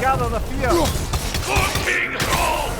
Beigadr the Fearless. Fucking hell!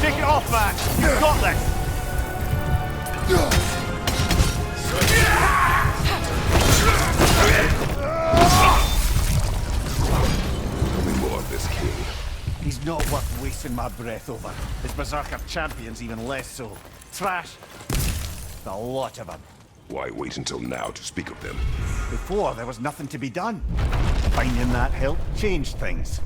Shake it off, man. You've got this. Only more of this king. He's not worth wasting my breath over. His berserker champion's even less so. Trash. A lot of him. Why wait until now to speak of them? Before, there was nothing to be done. Finding that help changed things.